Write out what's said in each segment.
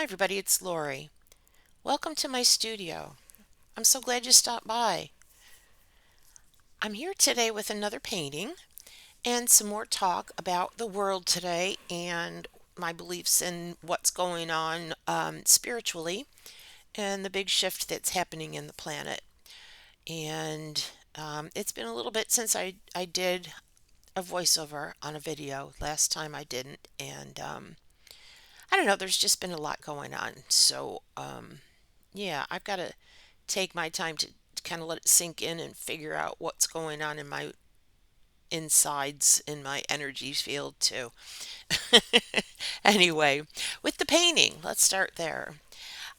Hi, everybody, it's Lori. Welcome to my studio. I'm so glad you stopped by. I'm here today with another painting and some more talk about the world today and my beliefs in what's going on spiritually and the big shift that's happening in the planet. And it's been a little bit since I did a voiceover on a video. Last time I didn't. And I don't know, there's just been a lot going on. Yeah, I've got to take my time to kind of let it sink in and figure out what's going on in my insides, in my energy field too. Anyway, with the painting, let's start there.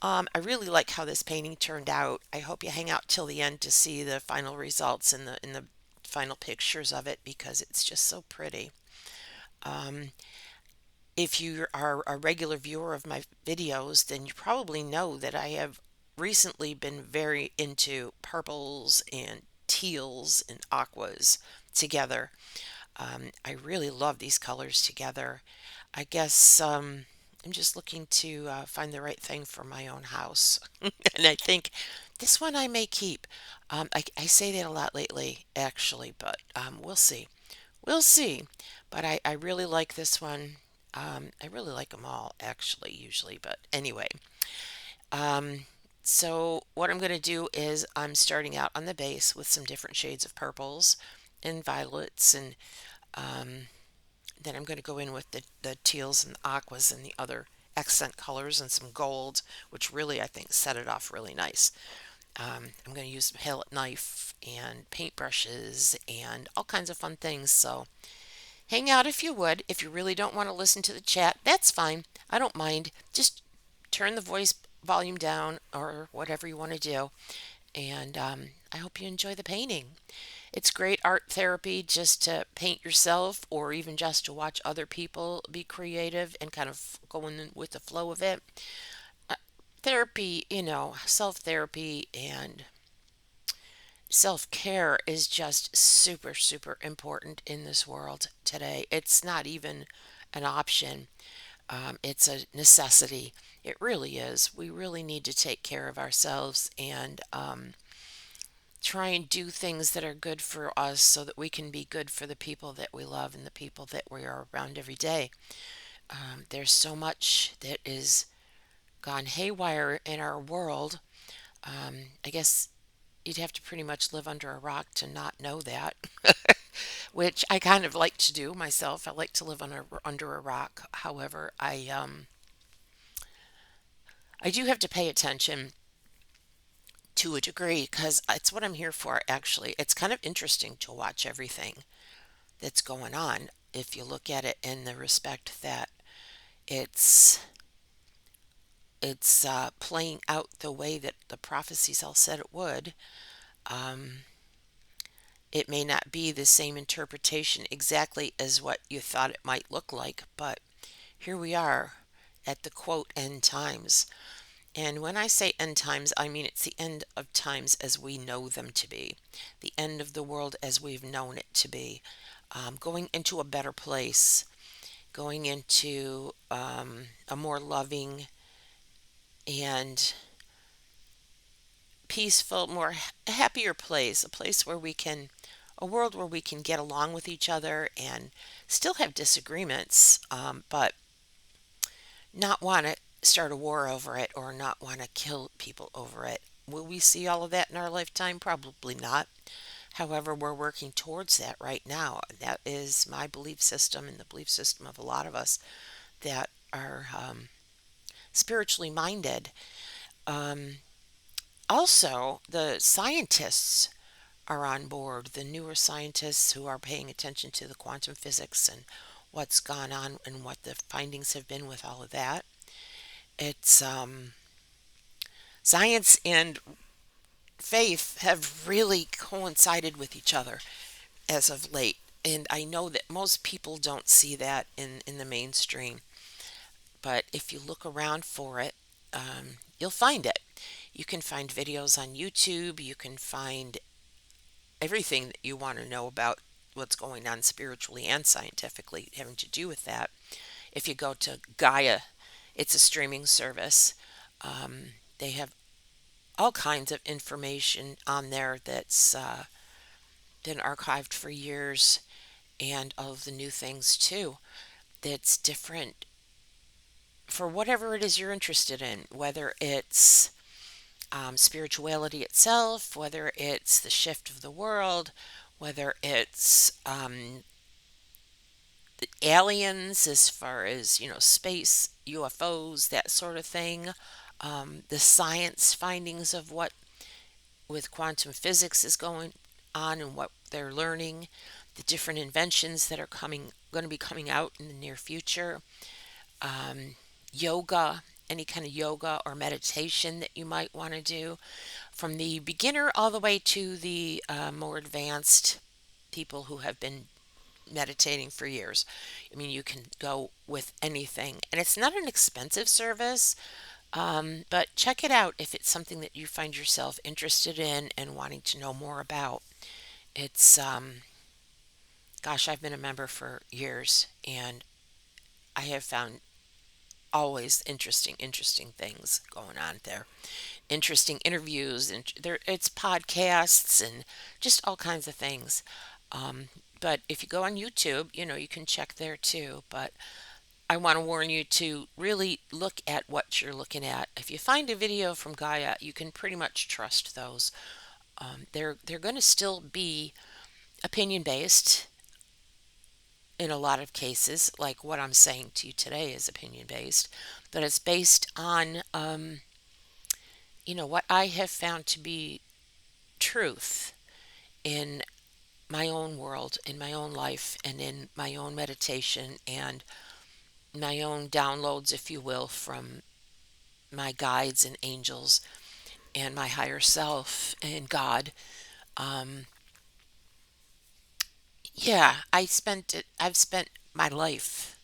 I really like how this painting turned out. I hope you hang out till the end to see the final results and the final pictures of it because it's just so pretty. Um, if you are a regular viewer of my videos, then you probably know that I have recently been very into purples and teals and aquas together. I really love these colors together. I guess I'm just looking to find the right thing for my own house. And I think this one I may keep. I say that a lot lately, actually, but we'll see. We'll see. But I really like this one. I really like them all, actually, usually. But anyway, um, so what I'm going to do is I'm starting out on the base with some different shades of purples and violets, and um, then I'm going to go in with the teals and the aquas and the other accent colors and some gold, which really I think set it off really nice. I'm going to use a palette knife and paintbrushes and all kinds of fun things. So hang out if you would. If you really don't want to listen to the chat, that's fine. I don't mind. Just turn the voice volume down or whatever you want to do. And I hope you enjoy the painting. It's great art therapy just to paint yourself or even just to watch other people be creative and kind of go in with the flow of it. Uh, Therapy, self therapy and self care is just super, super important in this world today. It's not even an option, it's a necessity. It really is. We really need to take care of ourselves and try and do things that are good for us so that we can be good for the people that we love and the people that we are around every day. There's so much that is gone haywire in our world. I guess you'd have to pretty much live under a rock to not know that, which I kind of like to do myself. I like to live under a rock. However, I do have to pay attention to a degree because it's what I'm here for, actually. It's kind of interesting to watch everything that's going on if you look at it in the respect that it's it's playing out the way that the prophecies all said it would. Um, it may not be the same interpretation exactly as what you thought it might look like, but here we are at the quote end times. And when I say end times, I mean it's the end of times as we know them to be, the end of the world as we've known it to be, going into a better place, going into a more loving and peaceful, more happier place, a place where we can, a world where we can get along with each other and still have disagreements, but not want to start a war over it or not want to kill people over it. Will we see all of that in our lifetime? Probably not. However, we're working towards that right now. That is my belief system and the belief system of a lot of us that are spiritually minded. Um, Also, the scientists are on board, the newer scientists who are paying attention to the quantum physics and what's gone on and what the findings have been with all of that. It's science and faith have really coincided with each other as of late. And I know that most people don't see that in the mainstream. But if you look around for it, you'll find it. You can find videos on YouTube. You can find everything that you want to know about what's going on spiritually and scientifically having to do with that. If you go to Gaia, It's a streaming service. They have all kinds of information on there that's been archived for years, and all of the new things too. That's different for whatever it is you're interested in, whether it's spirituality itself, whether it's the shift of the world, whether it's the aliens as far as, space, UFOs, that sort of thing, the science findings of what with quantum physics is going on and what they're learning, the different inventions that are going to be coming out in the near future, yoga, any kind of yoga or meditation that you might want to do, from the beginner all the way to the more advanced people who have been meditating for years. I mean, you can go with anything, and it's not an expensive service, but check it out if it's something that you find yourself interested in and wanting to know more about. It's, gosh, I've been a member for years, and I have found always interesting things going on there. Interesting interviews, and it's podcasts and just all kinds of things. Um, but if you go on YouTube, you can check there too. But I want to warn you to really look at what you're looking at. If you find a video from Gaia, you can pretty much trust those. They're going to still be opinion based in a lot of cases, like what I'm saying to you today is opinion based, but it's based on what I have found to be truth in my own world, in my own life, and in my own meditation and my own downloads, if you will, from my guides and angels and my higher self and God. Um, yeah, I've spent my life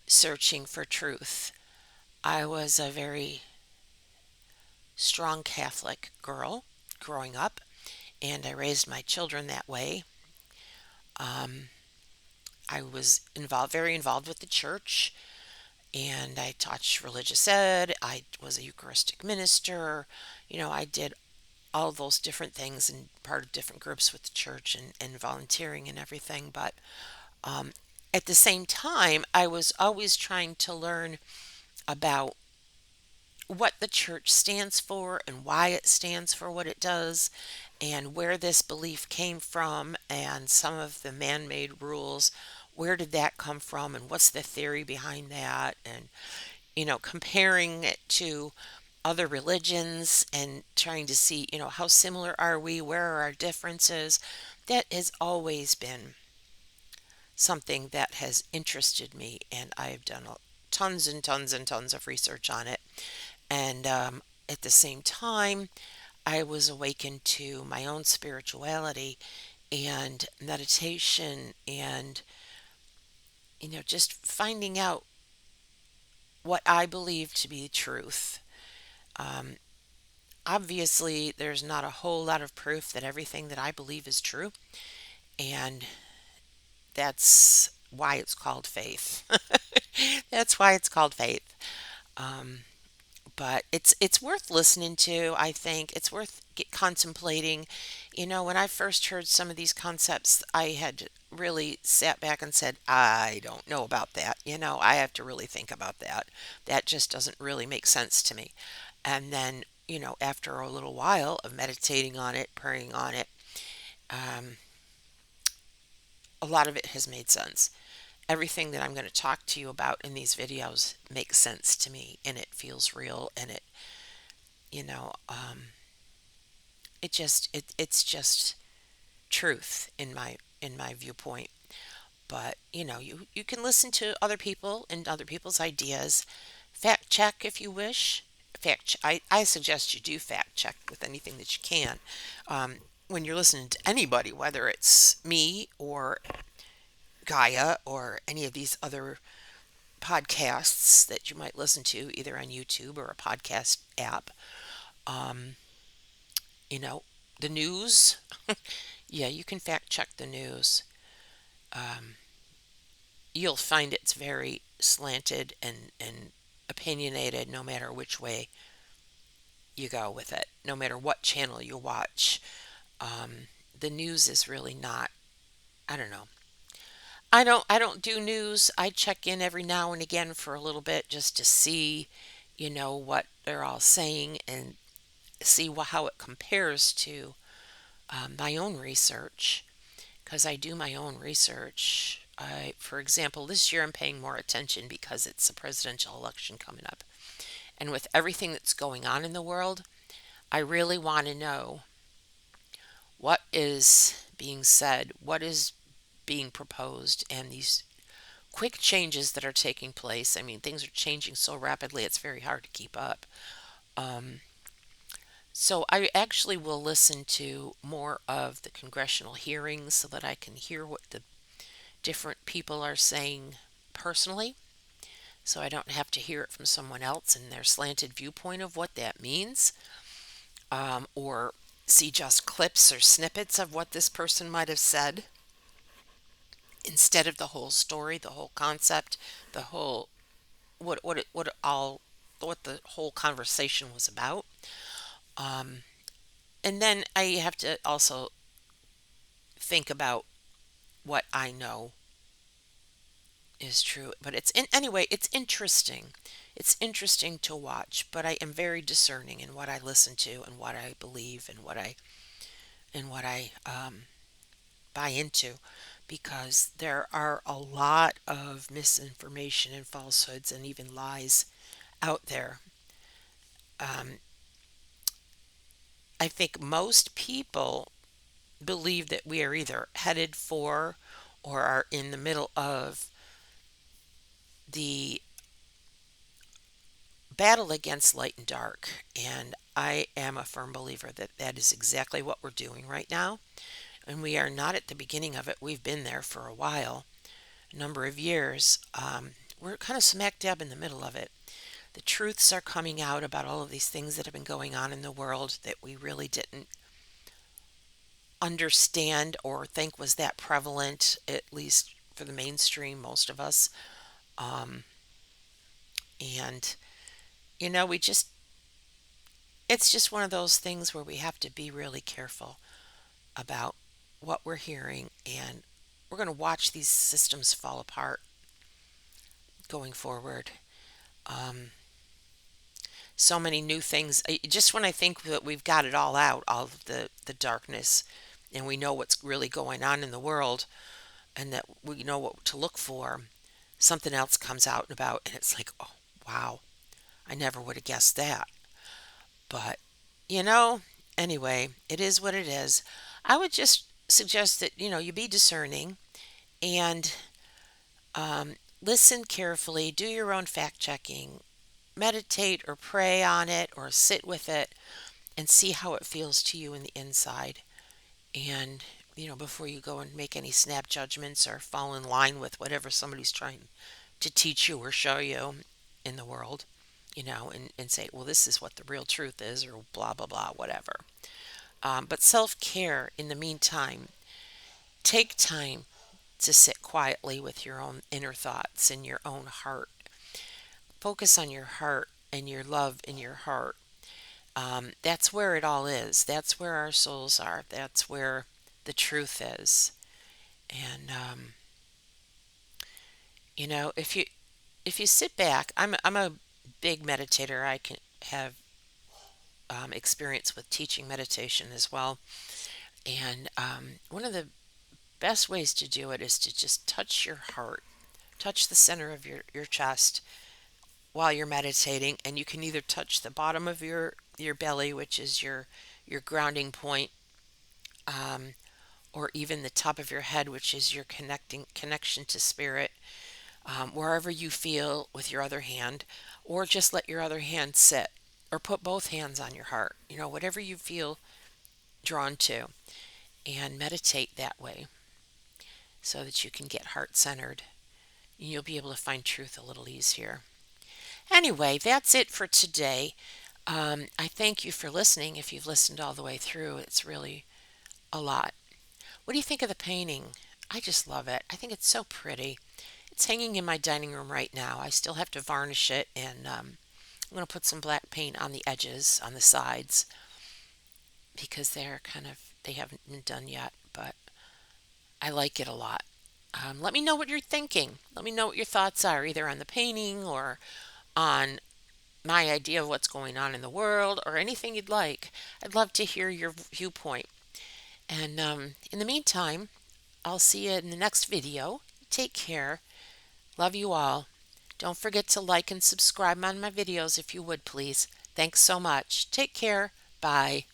searching for truth. I was a very strong Catholic girl growing up, and I raised my children that way. Um, I was very involved with the church, and I taught religious ed. I was a Eucharistic minister. I did all those different things and part of different groups with the church and volunteering and everything. But um, at the same time, I was always trying to learn about what the church stands for and why it stands for what it does and where this belief came from and some of the man-made rules. Where did that come from and what's the theory behind that? And comparing it to other religions and trying to see, how similar are we? Where are our differences? That has always been something that has interested me, and I've done tons and tons and tons of research on it. And at the same time, I was awakened to my own spirituality and meditation and, just finding out what I believe to be truth. Um, Obviously, there's not a whole lot of proof that everything that I believe is true, and that's why it's called faith. That's why it's called faith. Um, but it's worth listening to. I think it's worth contemplating. When I first heard some of these concepts, I had really sat back and said, I don't know about that. I have to really think about that. That just doesn't really make sense to me. And then, after a little while of meditating on it, praying on it, um, a lot of it has made sense. Everything that I'm going to talk to you about in these videos makes sense to me, and it feels real, and you know, um, it's just truth in my viewpoint. But you can listen to other people and other people's ideas. Fact check if you wish. I suggest you do fact check with anything that you can. Um, when you're listening to anybody, whether it's me or Gaia or any of these other podcasts that you might listen to either on YouTube or a podcast app, um, you know, the news. Yeah, you can fact check the news. Um, you'll find it's very slanted and opinionated no matter which way you go with it, no matter what channel you watch. Um, the news is really not, I don't know. I don't do news. I check in every now and again for a little bit just to see, what they're all saying and see how it compares to my own research, because I do my own research. For example, this year I'm paying more attention because it's a presidential election coming up. And with everything that's going on in the world, I really want to know what is being said, what is being proposed, and these quick changes that are taking place. I mean, things are changing so rapidly, it's very hard to keep up. Um, so I actually will listen to more of the congressional hearings so that I can hear what the different people are saying personally, so I don't have to hear it from someone else and their slanted viewpoint of what that means, or see just clips or snippets of what this person might have said instead of the whole story, the whole concept, the whole what the whole conversation was about. Um, and then I have to also think about what I know is true. But anyway, it's interesting. It's interesting to watch, but I am very discerning in what I listen to and what I believe and what I buy into, because there are a lot of misinformation and falsehoods and even lies out there. Um, I think most people believe that we are either headed for or are in the middle of the battle against light and dark. And I am a firm believer that that is exactly what we're doing right now. And we are not at the beginning of it. We've been there for a while, a number of years. We're kind of smack dab in the middle of it. The truths are coming out about all of these things that have been going on in the world that we really didn't understand or think was that prevalent, at least for the mainstream, most of us. Um, and, we just, it's just one of those things where we have to be really careful about what we're hearing, and we're going to watch these systems fall apart going forward. Um, so many new things. Just when I think that we've got it all out, all of the darkness, and we know what's really going on in the world, and that we know what to look for, something else comes out and about, and it's like, oh, wow, I never would have guessed that. But, you know, anyway, it is what it is. I would just suggest that, you be discerning and listen carefully, do your own fact checking, meditate or pray on it or sit with it and see how it feels to you in the inside. And, before you go and make any snap judgments or fall in line with whatever somebody's trying to teach you or show you in the world, and say, well, this is what the real truth is, or blah, blah, blah, whatever. But self care in the meantime, take time to sit quietly with your own inner thoughts and your own heart. Focus on your heart and your love in your heart. That's where it all is. That's where our souls are. That's where the truth is. And if you sit back, I'm a big meditator. I can have experience with teaching meditation as well. And one of the best ways to do it is to just touch your heart, touch the center of your chest while you're meditating. And you can either touch the bottom of your belly, which is your grounding point, um, or even the top of your head, which is your connection to spirit, wherever you feel with your other hand, or just let your other hand sit, or put both hands on your heart, whatever you feel drawn to, and meditate that way so that you can get heart centered. You'll be able to find truth a little easier. Anyway, that's it for today. I thank you for listening. If you've listened all the way through, it's really a lot. What do you think of the painting? I just love it. I think it's so pretty. It's hanging in my dining room right now. I still have to varnish it, and I'm going to put some black paint on the edges, on the sides, because they haven't been done yet, but I like it a lot. Let me know what you're thinking. Let me know what your thoughts are, either on the painting or on my idea of what's going on in the world or anything you'd like. I'd love to hear your viewpoint. And in the meantime, I'll see you in the next video. Take care. Love you all. Don't forget to like and subscribe on my videos if you would, please. Thanks so much. Take care. Bye.